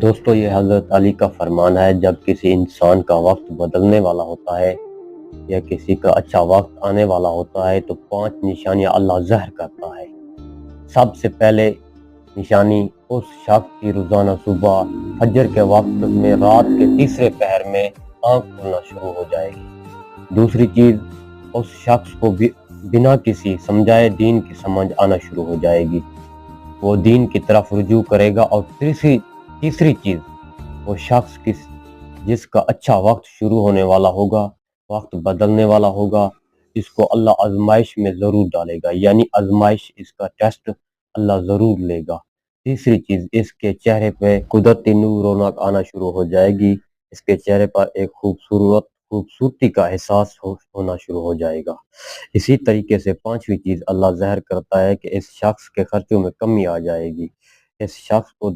دوستو یہ حضرت علی کا فرمان ہے، جب کسی انسان کا وقت بدلنے والا ہوتا ہے یا کسی کا اچھا وقت آنے والا ہوتا ہے تو 5 نشانیاں اللہ ظاہر کرتا ہے۔ سب سے پہلے نشانی اس شخص کی روزانہ صبح فجر کے وقت میں رات کے تیسرے پہر میں آنکھ کھلنا شروع ہو جائے گی۔ دوسری چیز، اس شخص کو بنا کسی سمجھائے دین کی سمجھ آنا شروع ہو جائے گی، وہ دین کی طرف رجوع کرے گا۔ اور تیسری چیز، وہ شخص جس کا اچھا وقت شروع ہونے والا ہوگا، وقت بدلنے والا ہوگا، اس کو اللہ آزمائش میں ضرور ڈالے گا، یعنی آزمائش، اس کا ٹیسٹ اللہ ضرور لے گا۔ تیسری چیز، اس کے چہرے پہ قدرتی نور رونق آنا شروع ہو جائے گی، اس کے چہرے پر ایک خوبصورتی کا احساس ہونا شروع ہو جائے گا۔ اسی طریقے سے 5ویں چیز اللہ ظاہر کرتا ہے کہ اس شخص کے خرچوں میں کمی آ جائے گی، اس شخص کو